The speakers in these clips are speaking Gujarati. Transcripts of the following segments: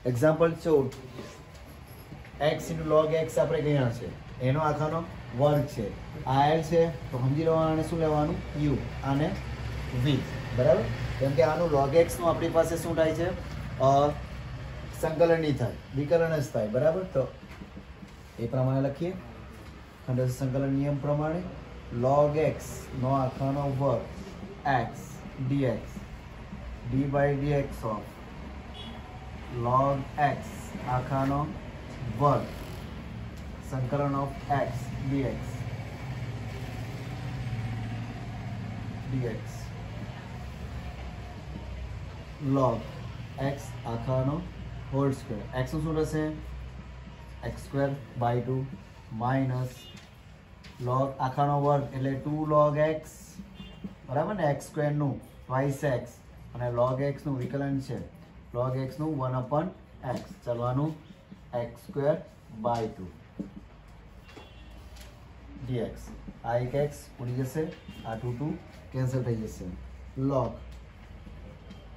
એક્ઝામ્પલ 14 x * log x આપણે ગયા છે એનો આખાનો વર્ગ છે આ l છે તો સમજી લેવાનું આને શું લેવાનું u આને v બરાબર કેમ કે આનું log x નું આપણી પાસે શું થાય છે સંકલન નહીં થાય વિકલન જ થાય બરાબર તો એ પ્રમાણે લખીએ ખંડસ્થ સંકલન નિયમ પ્રમાણે log x નો આખાનો વર્ગ x dx d/dx of log x આખાનો વર્ગ સંકલન of x dx log x આખાનો હોલ સ્ક્વેર x નું શું રહેશે x²/2 માઇનસ log આખાનો વર્ગ એટલે 2 log x બરાબર ને x² નું twice x અને log x નું વિકલન છે log x નું 1/x ચાલવાનું x²/2 dx આ એક x ઉડી જશે આ 2 કેન્સલ થઈ જશે log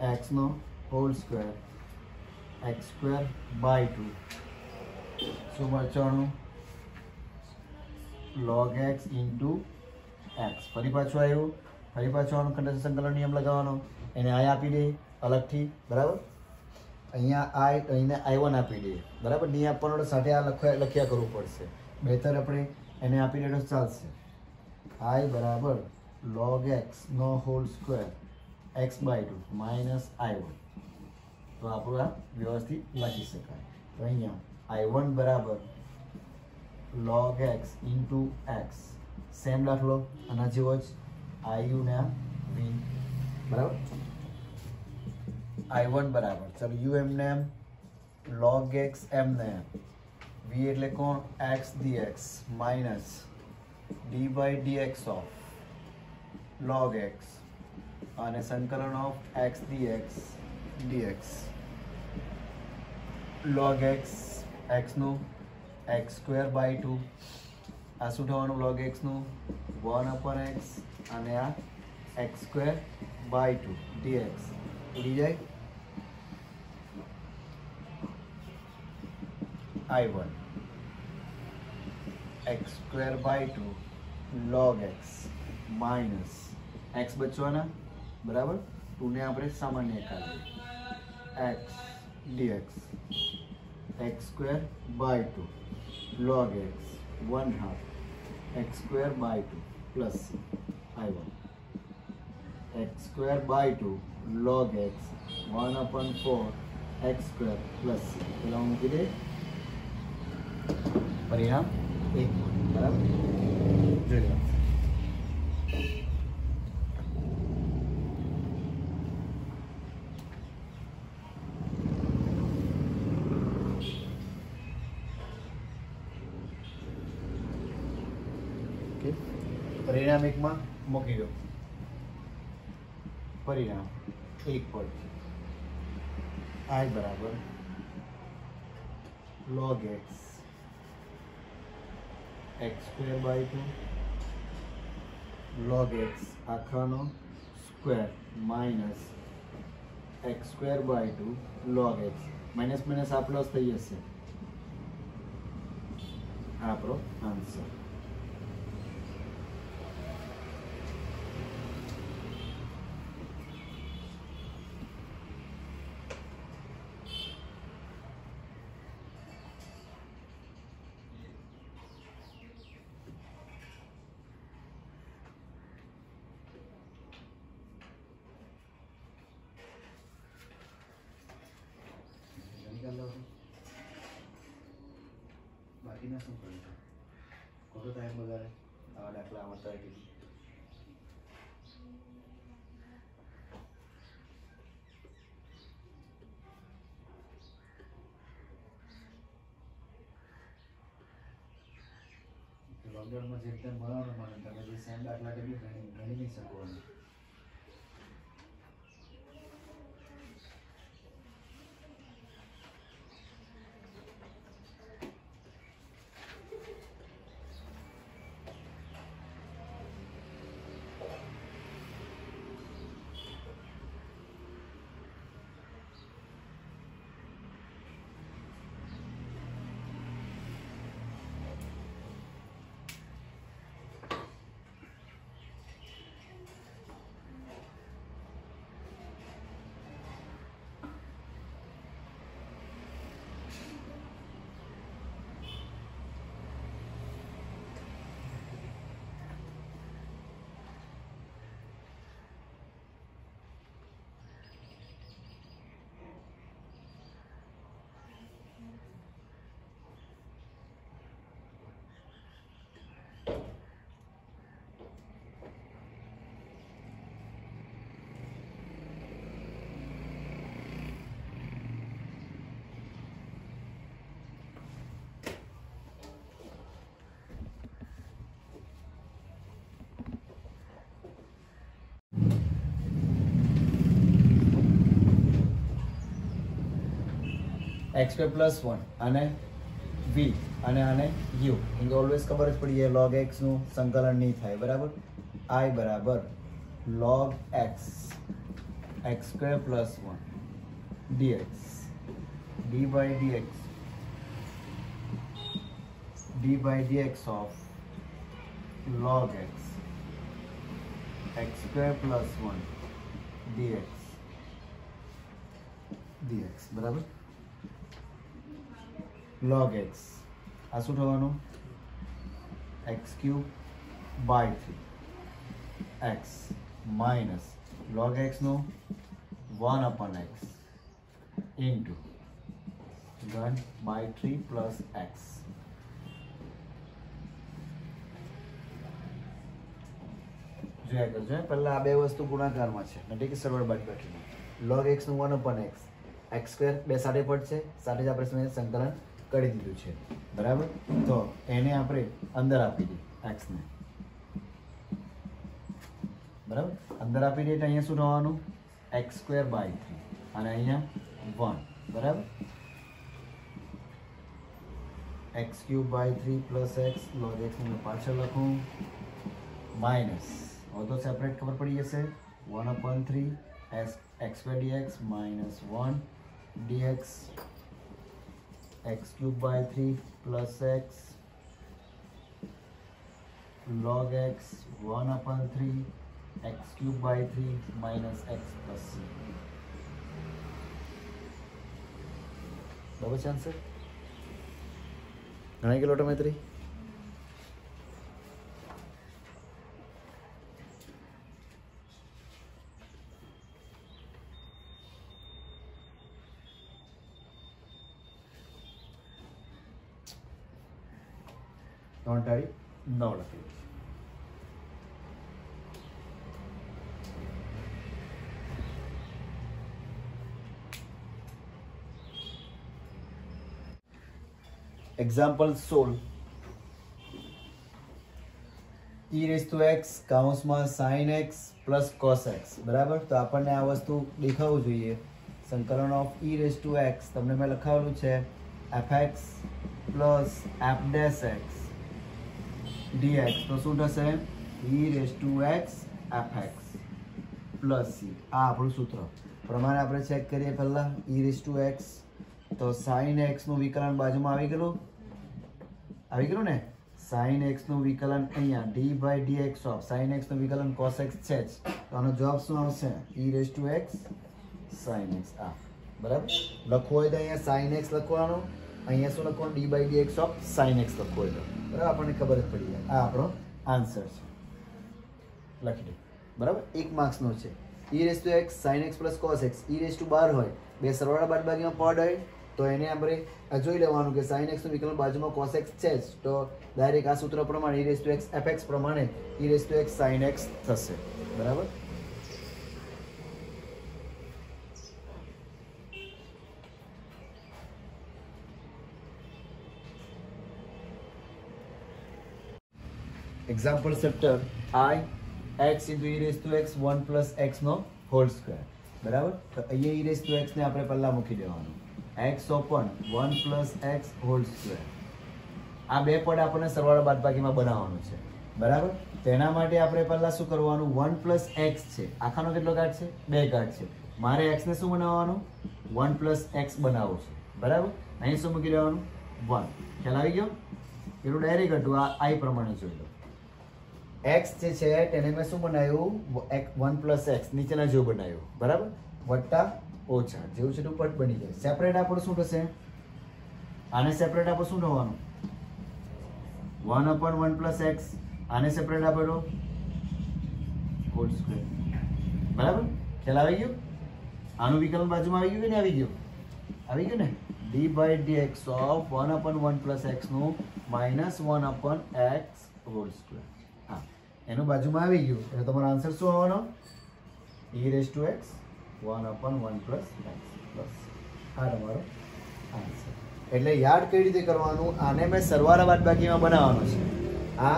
x નો હોલ સ્ક્વેર x²/2 શું બચવાનું log x into x ફરી પાછું આવ્યું ફરી પાછું આનું ખંડસ્થ સંકલન નિયમ લગાવવાનો એને i આપી દે અલગથી બરાબર અહીંયા અહીંયા i1 આપી દે બરાબર નહીં આપવાનો સાથે આ લખ્યા કરવું પડશે બહેતર આપણે એને આપી દે તો ચાલશે i બરાબર log x નો whole square x/2 minus i1 તો આપણું આ વ્યવસ્થિત લખી શકાય તો અહીંયા i1 બરાબર log x into x same દાખલો આના જેવો જ iu ને v બરાબર i1 બરાબર ચાલો u એમને એમ log x એમને એમ v એટલે કોણ x dx minus d/dx of log x અને સંકલન of x dx log x x નું x²/2 આ શું થવાનું log x નું 1/x અને આ x²/2 dx ઉડી જાય i1 x²/2 log x minus x બચવાના બરાબર 2 ને આપણે સામાન્ય કાઢીએ x dx x²/2 log x 1/2 x²/2 plus i1 x²/2 log x 1/4 x² plus પેલા મૂકી દે પરિણામ 1 બરાબર જોઈ લો પરિણામ 1 માં મૂકી દો પરિણામ 1 પર i બરાબર log x x²/2 log x આખાનો square minus x²/2 log x minus minus આ પ્લસ થઈ જશે આપણો આન્સર બાકીના શું કર્યું ખોટો ટાઈમ બગાડે આવા દાખલા આવડતા હોય કીધું લોકડાઉનમાં જે રીતે ભણવાનું મને તમે જે સેમ દાખલા કરી ગણી નહીં શકો एक्स स्क्वेर प्लस 1 અને v અને આને u ઇંગ ઓલવેઝ ખબર જ પડી log x નું સંકલન નહીં થાય બરાબર I બરાબર log x x square plus 1 dx d by dx of log x x square plus 1 dx બરાબર log x આ શું થવાનું x cube by 3 x minus log x no 1 upon x into 1 by 3 plus x જોયા કરજો પહેલા આ બે વસ્તુ ગુણાકારમાં છે એટલે કે સરવાળો બાદબાકીનો log x નું 1 upon x x સ્ક્વેર બે સાથે પડશે સાથે જ આપણે સંકલન કરી દીધું છે બરાબર તો એને આપણે અંદર આપી દઈએ x ને બરાબર અંદર આપી દઈએ તો અહીંયા શું થવાનું x સ્ક્વેર બાય 3 અને અહીંયા 1 બરાબર x cube by 3 plus x log x ને પાછળ લખું માઇનસ और तो सेपरेट खबर पड़ी जैसे 1 upon 3 x square dx minus 1 dx x cube by 3 plus x log x 1 upon 3 x cube by 3 minus x plus c बराबर છે आंसर गणाई किलोमीटर નોંધાડી 9 લખી example 16 e raised to x કૌંસમાં sin x plus cos x બરાબર તો આપણને આ વસ્તુ દેખાવું જોઈએ સંકલન of e raised to x તમને મેં લખાવેલું છે fx plus f dash x dx તો શું થશે e raised to x fx plus c આ આપણું સૂત્ર પ્રમાણે આપણે ચેક કરીએ પહેલા e raised to x તો sin x નું વિકલન બાજુમાં આવી ગયું ને sin x નું વિકલન અહીંયા d by dx of sin x નું વિકલન cos x છે જ તો આનો જવાબ શું આવશે e raised to x sin x આ બરાબર લખવું હોય તો અહીંયા sin x લખવાનું અહીંયા શું લખવાનું d by dx of sin x લખવું હોય તો બરાબર આપણને ખબર જ પડી જાય આ આપણો આન્સર છે લખી દે બરાબર 1 માર્ક્સનો છે e raised to x sin x plus cos x e raised to 12 હોય બે સરવાળા બાદબાકીમાં પદ હોય તો એને આપણે જોઈ લેવાનું કે sin x નું વિકલન બાજુમાં cos x છે જ તો ડાયરેક્ટ આ સૂત્ર પ્રમાણે e raised to x fx પ્રમાણે e raised to x sin x થશે બરાબર example chapter I x into e raised to x 1 plus x નો હોલ સ્ક્વેર બરાબર તો અહીંયા e raised to x ને આપણે પહેલા મૂકી દેવાનું x open 1 plus x whole square આ બે પદ આપણને સરવાળા બાદબાકીમાં બનાવવાનું છે બરાબર તેના માટે આપણે પહેલા શું કરવાનું 1 plus x છે આખાનો કેટલો ઘાત છે 2 ઘાત છે મારે x ને શું બનાવવાનું 1 plus x બનાવવું છે બરાબર અહીં શું મૂકી દેવાનું 1 ખ્યાલ આવી ગયો પેલું ડાયરેક્ટ હતું આ i પ્રમાણે જોઈ લો x જે છે તેને મેં શું બનાવ્યું 1 plus x નીચેના જેવું બનાવ્યું બરાબર વત્તા ઓછા જેવું છે તો પટ બની જાય સેપરેટ આપણું શું થશે આને સેપરેટ આપણે શું થવાનું 1 upon 1 plus x આને સેપરેટ આપણો હોલ સ્ક્વેર બરાબર ખ્યાલ આવી ગયો આનું વિકલન બાજુમાં આવી ગયું કે નહીં આવી ગયું ને d by dx of 1 upon 1 plus x નું minus 1 upon x whole square હા એનું બાજુમાં આવી ગયું એટલે તમારો આન્સર શું આવવાનો e raised to x 1 upon 1 plus x plus આ તમારો આન્સર એટલે યાદ કઈ રીતે કરવાનું આને મેં સરવાળા બાદબાકીમાં બનાવવાનું છે આ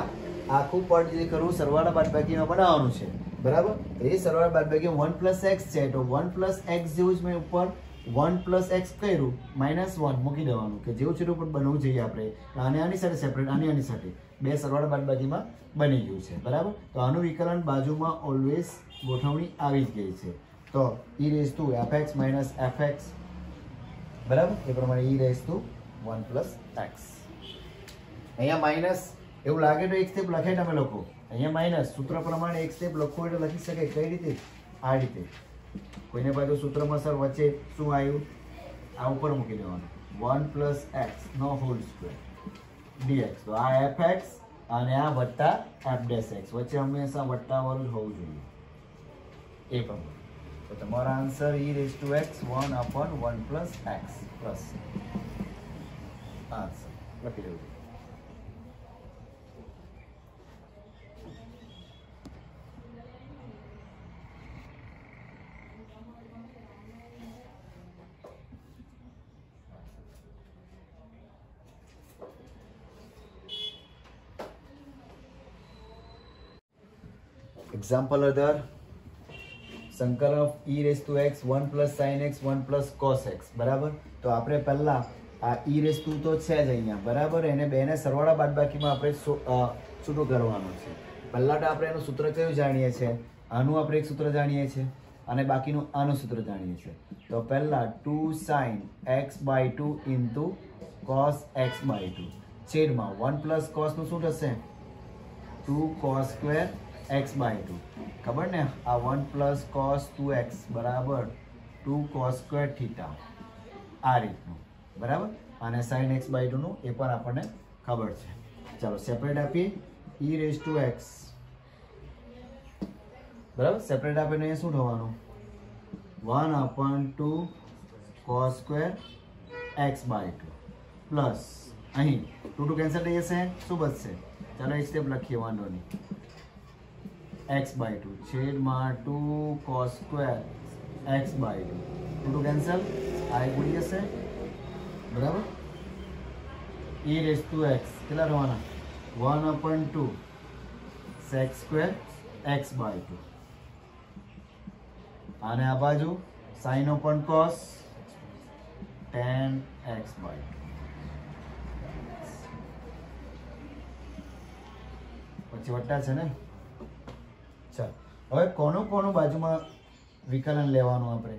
આખું પદ જે કરું સરવાળા બાદબાકીમાં બનાવવાનું છે બરાબર એ સરવાળા બાદબાકી 1 plus x છે તો 1 plus x જેવું જ મેં ઉપર 1 પ્લસ એક્સ કર્યું -1 મૂકી દેવાનું કે જેવું છે એવું પણ બનવું જોઈએ આપણે. આને આની સાથે સેપરેટ, આની સાથે બે સરવાળા બાદબાકીમાં બની ગયું છે. બરાબર, તો આનું વિકલન બાજુમાં ઓલવેઝ ગોઠવણી આવી જ ગઈ છે. તો e raise to fx minus fx, બરાબર, એ પ્રમાણે e raise to 1 plus x. અહીંયા માઇનસ એવું લાગે તો એક સ્ટેપ લખે તમે લોકો. અહીંયા માઇનસ સૂત્ર પ્રમાણે એક સ્ટેપ લખો એટલે લખી શકાય. કઈ રીતે? આ રીતે. કોઈને બાજુ સૂત્રમાં સર વચ્ચે શું આવ્યું? આ ઉપર મૂકી દેવાનું 1 પ્લસ એક્સ નો હોલ સ્ક્વેર dx. તો આ fx અને આ વત્તા f ડેશ x, વચ્ચે હંમેશા વત્તા વાળું હોવું જોઈએ. એ પ્રમાણે તો તમારો answer e raise to x 1/1 plus x plus answer લખી દેવું. Example other, સંકલન of e raise to x 1 plus sin x 1 plus cos x. બરાબર, તો આપણે પહેલા આ e રેઝ ટુ તો છે જ અહીંયા, બરાબર, એને બેને સરવાળા બાદબાકીમાં આપણે છૂટું કરવાનું છે. પહેલા તો આપણે એનું સૂત્ર કયું જાણીએ છીએ? આનું આપણે એક સૂત્ર જાણીએ છીએ અને બાકીનું આનું સૂત્ર જાણીએ છીએ. તો પહેલા 2 sin x/2 into cos x/2 છેદમાં 1 પ્લસ cos નું શું થશે? 2 cos સ્ક્વેર x/2. ખબર ને, આ 1 પ્લસ cos 2x બરાબર 2 cos સ્ક્વેર થીટા, આ રીતનું. બરાબર, અને sin x/2 નું એ પણ આપણને ખબર છે. ચાલો સેપરેટ આપીએ e રેઝ ટુ x. બરાબર, સેપરેટ આપીને અહીંયા શું થવાનું? 1/2 cos સ્ક્વેર x/2 પ્લસ અહીં 2 કેન્સલ થઈ જશે, શું બચશે? ચાલો એક સ્ટેપ લખીએ, વાંધો નહીં. x/2 છેદમાં 2 cos સ્ક્વેર x/2, 2 કેન્સલ, આ એક ઉડી જશે. બરાબર, e રેઝ ટુ x કેટલા રહેવાના? 1/2 sec સ્ક્વેર x/2, અને આ બાજુ sin open cos tan x/2. પછી વટ્ટા છે ને. ચાલો હવે કોનું બાજુમાં વિકલન લેવાનું આપણે?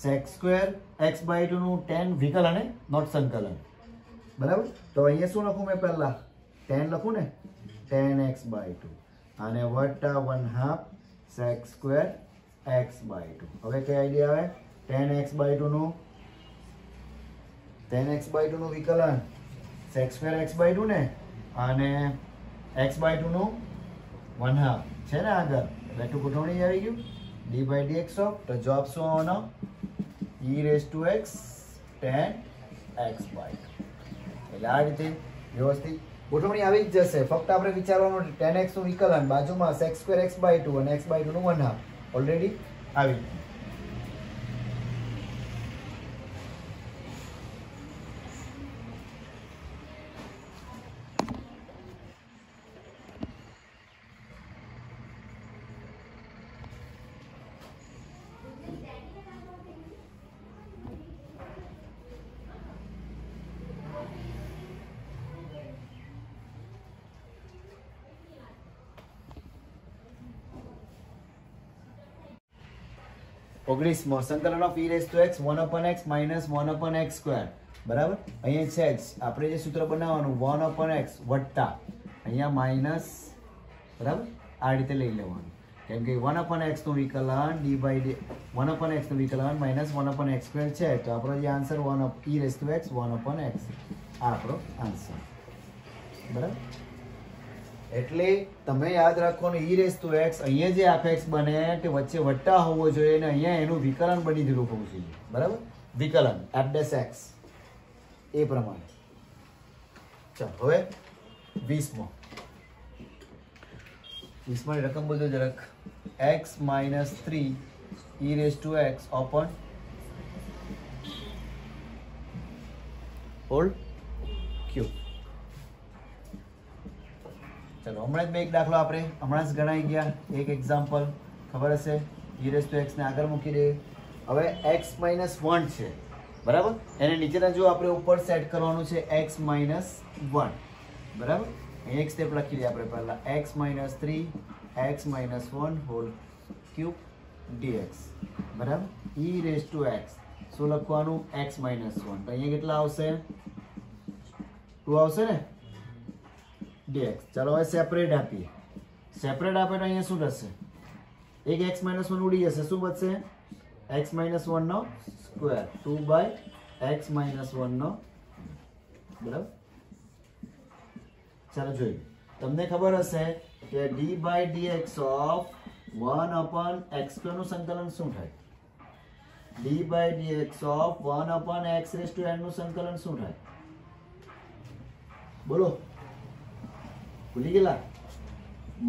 sec સ્ક્વેર x/2 નું tan વિકલન, નોટ સંકલન. બરાબર, તો અહીંયા શું લખું મેં? પહેલા tan લખું ને, tan x/2 અને વત્તા 1/2 sec સ્ક્વેર x/2. હવે કઈ આઈડિયા આવે? tan x/2 નું વિકલન sec સ્ક્વેર x/2 ને, અને x/2 નું 1/2 છે ને આગળ, બેઠું ગોઠવણી આવી ગયું d/dx ઓફ. તો જવાબ શું આવવાનો? e raise to x tan x/2. એટલે આ રીતે વ્યવસ્થિત ગોઠવણી આવી જ જશે. ફક્ત આપણે વિચારવાનું tan x નું વિકલન બાજુમાં sec સ્ક્વેર x/2 અને x/2 નું 1/2 ઓલરેડી આવી. ઓગણીસમો, સંકલન of e raise to x 1/x minus 1/x square. બરાબર, અહીંયા છે જ આપણે જે સૂત્ર બનાવવાનું 1/x વત્તા અહીંયા માઇનસ. બરાબર, આ રીતે લઈ લેવાનું, કેમ કે 1/x નું વિકલન d/1/x નું વિકલન માઇનસ 1/x સ્ક્વેર છે. તો આપણો જે answer e raise to x 1/x, આ આપણો આન્સર. બરાબર, એટલે તમે યાદ રાખવાનું e રેઝ ટુ x અહીંયા જે fx બને તે વચ્ચે વત્તા હોવો જોઈએ અને અહીંયા એનું વિકલન બની દીધું હોવું જોઈએ. બરાબર, વિકલન f ડેશ x એ પ્રમાણે. ચાલો હવે 20મો રકમ બધો જરાક. x - 3 e raise to x open whole cube. ચલો હમણાં જ બે એક દાખલો આપણે હમણાં જ ગણાઈ ગયા. એક એક્ઝામ્પલ ખબર હશે, e રેઝ ટુ x ને આગળ મૂકી દે. હવે x -1 છે બરાબર, એને નીચેના જો આપણે ઉપર સેટ કરવાનું છે x -1 બરાબર. એક સ્ટેપ લખી દઈએ આપણે પહેલા x -3 x -1 whole cube dx બરાબર. e રેઝ ટુ x શું લખવાનું x -1 તો અહીંયા કેટલા આવશે 2 આવશે ને dx. ચાલો હવે સેપરેટ આપીએ. સેપરેટ આપે તો અહીંયા શું થશે એક x -1 ઉડી જશે, શું બચશે x -1 નો સ્ક્વેર 2/x -1 નો બરાબર. ચાલો જોઈએ, તમને ખબર હશે કે d/dx ઓફ 1/x² નું સંકલન શું થાય? d/dx ઓફ 1/x⁴n નું સંકલન શું થાય? બોલો, ભૂલી ગયેલા?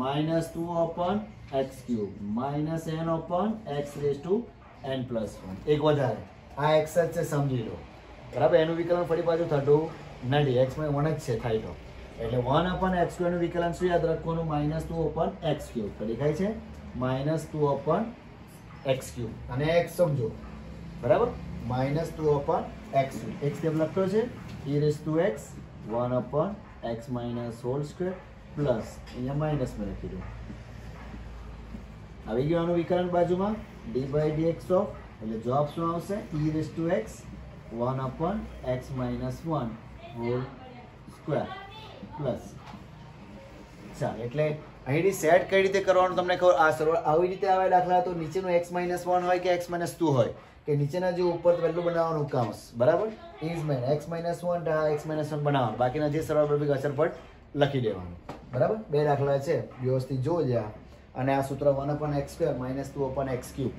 -2/x³ -n/x⁴n+1 એક વધારે, આ x જ છે સમજી લો બરાબર. એનું વિકલન ફરી પાછું થતું નથી, x માં 1 જ છે થાય તો, એટલે 1/x² નું વિકલન શું યાદ રાખવાનું -2/x³ તો દેખાય છે -2/x³ અને x સમજો બરાબર -2/x³. એક સ્ટેપ લખતો છે e⁻x 1/x - પ્લસ અહીંયા માઇનસ માં લખી દો. આવી ગયું આનું વિકલન બાજુમાં d/dx ઓફ, એટલે જવાબ શું આવશે e⁻x 1/x -1 whole square plus. ચાલ, એટલે અહીંથી સેટ કઈ રીતે કરવાનું તમને ખબર, આ સરળ આવી રીતે આવે દાખલા તો નીચેનું x -1 હોય કે x -2 હોય કે નીચેના જે ઉપર પહેલું બનાવવાનું કાઉન્સ બરાબર ઇઝ મેન x -1 તો x -1 બનાવવાનું, બાકીના જે સરળ પ્રભિક અસર પર લખી દેવાનું બરાબર. બે દાખલા છે વ્યવસ્થિત જોજો, અને આ સૂત્ર 1/x² -2/x³.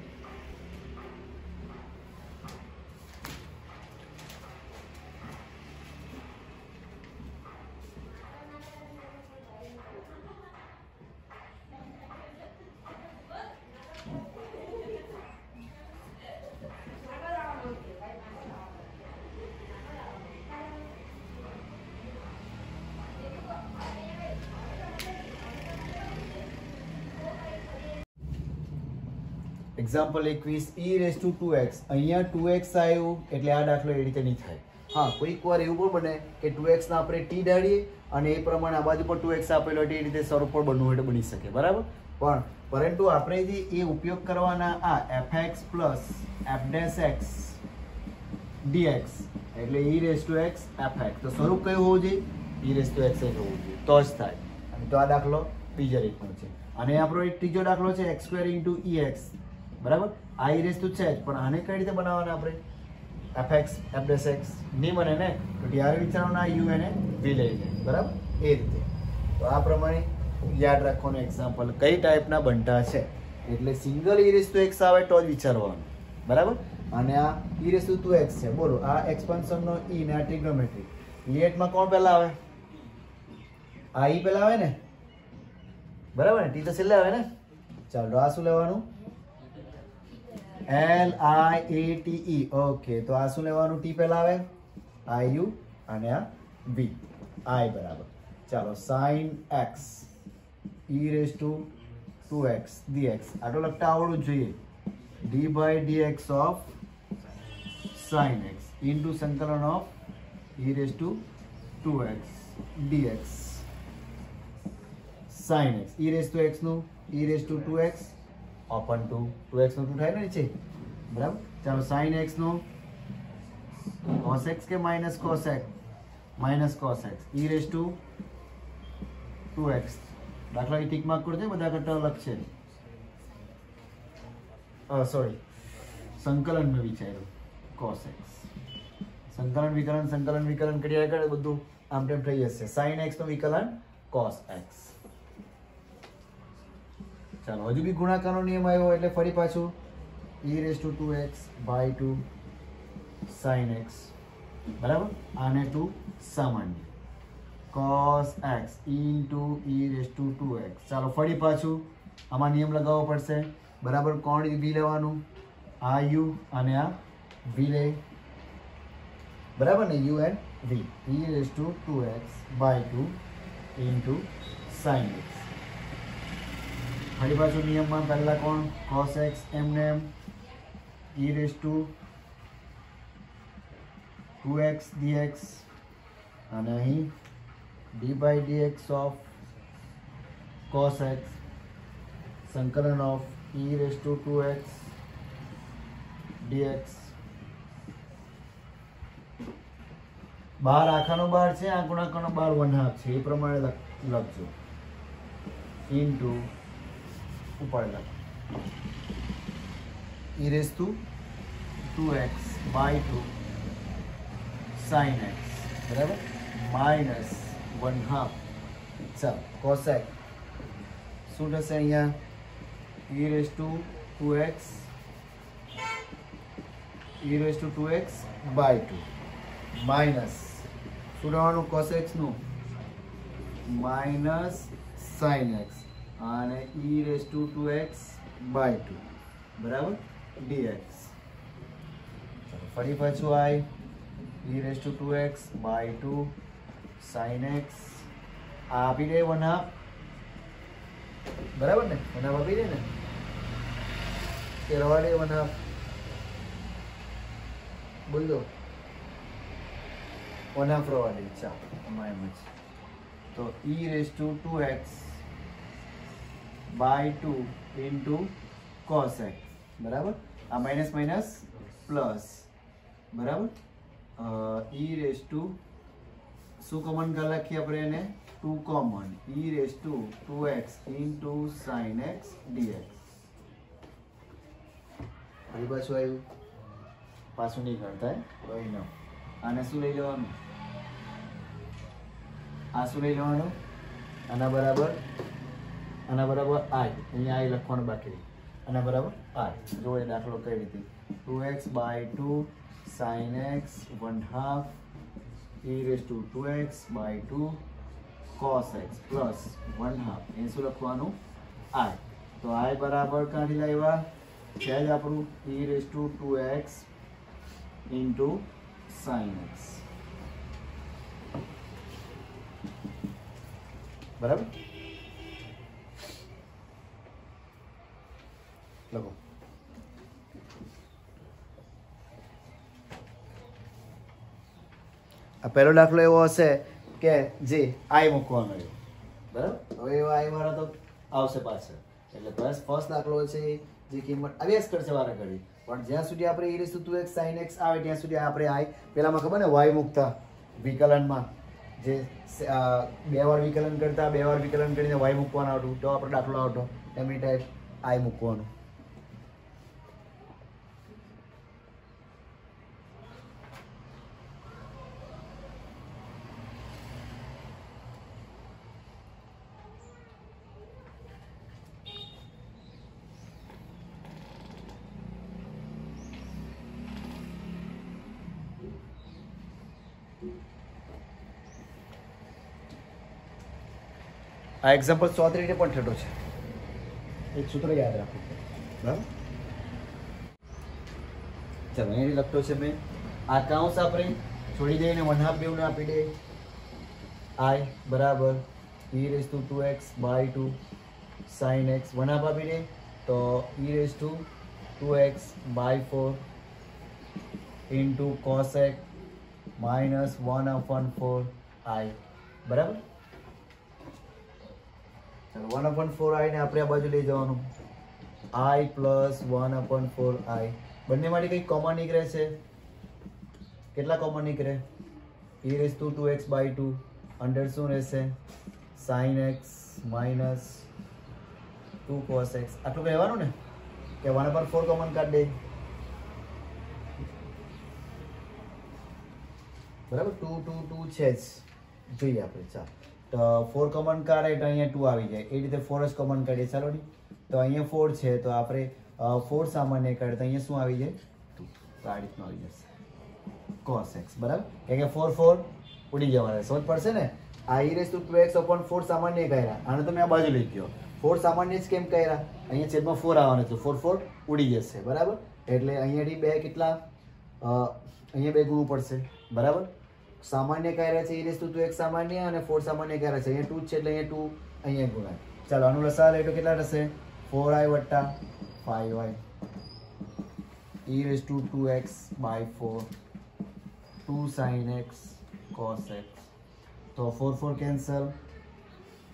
એક્ઝામ્પલ 21 e⁻²x અહીંયા 2x આવ્યું એટલે આ દાખલો એ રીતે નહીં થાય. હા, કોઈક વાર એવું પણ બને કે 2x ના આપણે t ડાળીએ અને એ પ્રમાણે આ બાજુ પર 2x આપેલો હોય એ રીતે સ્વરૂપ પણ બનવું હોય તો બની શકે બરાબર. પણ પરંતુ આપણે જે એ ઉપયોગ કરવાના આ fx પ્લસ f'(x) dx એટલે e⁻x fx, તો સ્વરૂપ કયું હોવું જોઈએ e⁻x જ હોવું જોઈએ તો જ થાય. અને તો આ દાખલો બીજા રીતનો છે. અને આપણો એક ત્રીજો દાખલો છે x² × ex બરાબર. આ e⁻ છે જ, પણ આને કઈ રીતે બનાવવાના આપણે fx f'(x) નહીં બને ને, તો ત્યારે વિચારવાના u અને v લઈ લે બરાબર એ રીતે. તો આ પ્રમાણે યાદ રાખવાનું એક્ઝામ્પલ કઈ ટાઈપના બનતા છે, એટલે સિંગલ e⁻x આવે તો જ વિચારવાનું બરાબર. અને આ e⁻2x છે બોલો, આ એક્સપાન્શન નો e ને આ ટ્રિગ્નોમેટ્રી લિએટમાં કોણ પહેલા આવે? આ e પહેલા આવે ને બરાબર ને, t તો છેલ્લે આવે ને. ચાલો આ શું લેવાનું LIATE. ઓકે, તો આ શું લેવાનું t પહેલા આવે IU અને આ v i બરાબર. ચાલો sin x e⁻2x dx આટલું લખતા આવડવું જોઈએ. d/dx of sin x into સંકલન of e⁻2x dx sin x e⁻x નું e⁻2x ઓપન ટુ 2x નું 2 થાય ને નીચે બરાબર. ચાલો sin x નું cos x કે minus cos x e⁻2x દાખલા ટીક માર્ક કરજો, બધા કરતા અલગ છે. સોરી, સંકલન મેં વિચાર્યું cos x, સંકલન વિકલન કર્યા કરે બધું આમ તેમ થઈ જશે. sin x નું વિકલન cos x. ચાલો હજુ બી ગુણાકારનો નિયમ આવ્યો એટલે ફરી પાછું e⁻2x/2 sin x બરાબર. આને 2 સામાન્ય cos x into e⁻2x. ચાલો ફરી પાછું આમાં નિયમ લગાવવો પડશે બરાબર. કોણ v લેવાનું? આ u અને આ v લે બરાબર ને, u and v e⁻2x/2 into sin x. ફરી પાછું નિયમમાં પહેલા કોણ cos x એમને એમ e raised to 2x dx અને અહીં d by dx of cos x સંકલન of e raised to 2x dx બાર આખાનો બાર છે, આ ગુણાકારનો બાર 1/2 છે, એ પ્રમાણે લખજો ઇન્ટુ ઉપાડ લખ e raised to 2x by 2 sin x બરાબર માઇનસ 1/2 ચાલ cosec શું થશે અહીંયા e raised to 2x by 2 minus શું રહેવાનું cos x નું માઇનસ sin x અને e raised to 2x by 2 બરાબર dx ફરી પાછું i e raised to 2x by 2 sin x આ આપી દે 1/2 બરાબર ને 1/2 આપી દે ને કે રવા દે 1/2 બોલ દો 1/2 રવા દે ચા અમારે એમ જ તો e raised to 2x by 2 into cos x બરાબર આ માઇનસ માઇનસ પ્લસ બરાબર e raised to શું કોમન કરી લખીએ આપણે એને 2 common e raised to 2x into sin x dx ફરી પાછું આવ્યું પાછું નહીં કરતા કોઈ ન આને શું લઈ લેવાનું આ શું લઈ લેવાનું આના બરાબર i અહીંયા i લખવાનું બાકી આના બરાબર i જો એ દાખલો કઈ રીતે 2x by 2 sin x 1/2 e raised to 2x by 2 cos x plus 1/2 એ શું લખવાનું i તો i બરાબર કાઢી લાવ્યા છે જ આપણું e raised to 2x into sin x બરાબર લખો આ પહેલો દાખલો એવો હશે કે જે આઈ મૂકવાનો રહ્યો બરાબર હવે એવો આઈ વાળા તો આવશે પાછળ એટલે ફર્સ્ટ દાખલો છે જે કિંમત આવ્યા જ કરશે વારે ઘડી પણ જ્યાં સુધી આપણે e raised to 2x sin x આવે ત્યાં સુધી આપણે આઈ પેલામાં ખબર ને y મૂકતા વિકલનમાં જે બે વાર વિકલન કરતા બે વાર વિકલન કરીને y મૂકવાનું આવતું તો આપણે દાખલો આવતો એમની ટાઈપ આઈ મૂકવાનું આ એક્ઝામ્પલ 100 રીતે પણ થતો છે એક સૂત્ર યાદ રાખવું બરાબર ચાલો અહીં લખતો છે મેં આ કાઉન્સ આપણે છોડી દઈને 1/2 બેવને આપી દે i બરાબર e raised to 2x by 2 sin x 1/2 આપી દે તો e raised to 2x by 4 into cos x minus 1/4 i બરાબર ચલો 1/4 i ને આપણે આ બાજુ લઈ જવાનું i plus 1/4 i બંને માંથી કઈ કોમન નીકળે છે કેટલા કોમન નીકળે e raised to 2x by 2 under શું રહેશે sin x minus 2 cos x આટલું કહેવાનું ને કે 1/4 કોમન કાઢ દે બરાબર 2 2 2 છે જ જોઈએ આપણે ચાલ તો 4 કોમન કાઢે તો અહીંયા 2 આવી જાય એ રીતે 4 જ કોમન કાઢીએ ચાલો ની તો અહીંયા 4 છે તો આપણે 4 સામાન્ય કાઢે તો અહીંયા શું આવી જાય 2 તો આ રીતનું આવી જશે cos x બરાબર કારણ કે 4 4 ઉડી જવાના સમજ પડશે ને આ e raised to 2x upon 4 સામાન્ય કર્યા આને તમે આ બાજુ લઈ ગયો 4 સામાન્ય જ કેમ કર્યા અહીંયા છેદમાં 4 આવવાનો છે 4 4 ઉડી જશે બરાબર એટલે અહીંયાથી બે કેટલા અહીંયા બે ગુણવું પડશે બરાબર સામાન્ય કર્યા છે e raised to 2x સામાન્ય અને 4 સામાન્ય કર્યા છે અહીંયા 2 છે એટલે અહીંયા 2 અહીંયા ગુણાય ચાલો આનું લસાઅ લે તો કેટલા થશે 4i + 5i e raised to 2x by 4 2 sin x cos x. तो 4 4 कैंसल,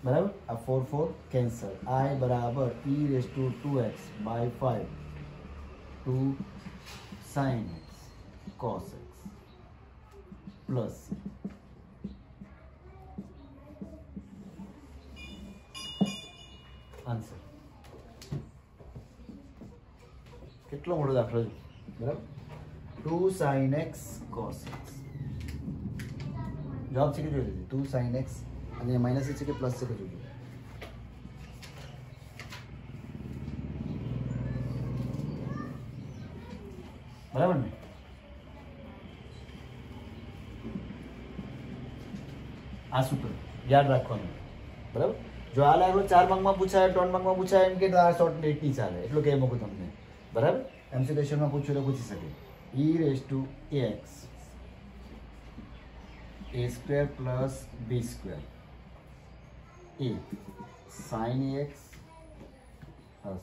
बराबर, अब 4 4 कैंसल, i बराबर e raised to 2x by 5 2 sin x cos x plus answer. કેટલો મોટો દાખલો છે, બરાબર. 2 sin x cos x જવાબ છે કે જોઈ લીધી. 2 sin x અને માઇનસ છે કે પ્લસ છે કે જોઈ. બરાબર ને? આ સૂત્ર યાદ રાખવાનું, બરાબર. જો આ દાખલો 4 માર્કમાં પૂછાય, 3 માર્કમાં પૂછાય એમ કે આ શોર્ટ ડેટ ની ચાલે, એટલું કહી મૂકું તમને, બરાબર. એમસી ક્વેશ્ચનમાં પૂછ્યું તો પૂછી શકે. e raised to ax a square plus b square a sin ax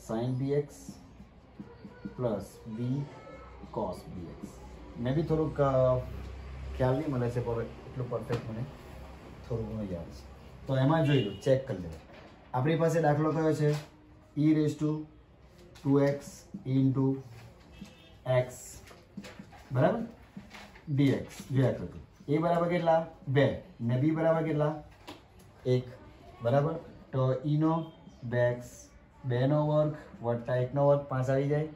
sin bx plus b cos bx. મેં બી થોડુંક ખ્યાલ નહીં મળે છે, પણ એટલું પરફેક્ટ મને થોડું ઘણું યાદ છે. તો એમાં જોઈ લો, ચેક કરી લો. આપણી પાસે દાખલો કયો છે? e raised to 2x into x, બરાબર, dx જોયા કરતું. a બરાબર કેટલા? 2 ને b બરાબર કેટલા? 1, બરાબર. તો e નો 2x 2 નો વર્ગ વત્તા 1 નો વર્ગ 5 આવી જાય,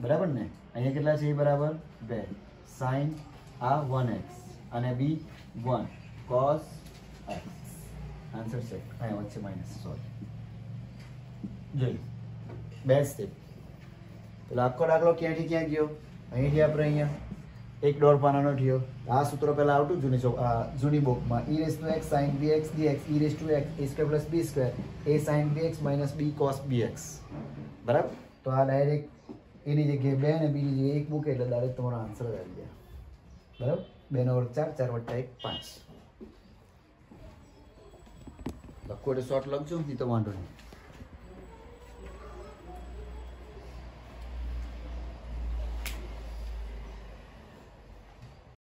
બરાબર ને. અહીંયા કેટલા છે? e બરાબર 2 sin આ 1x અને b 1 cos x. આન્સર છે અહીંયા વચ્ચે માઇનસ, સોરી. જોઈ બે સ્ટેપ. પેલો આખો દાખલો ક્યાંથી ક્યાં ગયો? અહીંથી આપણે અહીંયા એક દોઢ પાનાનો થયો. આ સૂત્ર પહેલાં આવતું જૂની બુકમાં, e raised to x sin bx dx e raised to x a square plus b square a sin bx minus b cos bx, બરાબર. તો આ ડાયરેક્ટ એની જગ્યાએ 2 અને બીજી જગ્યાએ 1 મૂકે એટલે ડાયરેક્ટ તમારો આન્સર આવી જાય, બરાબર. 2 નો વર્ગ 4 4 વત્તા 1 5. લખો એટલે શોર્ટ લખજો, નહીં તો વાંધો નહીં.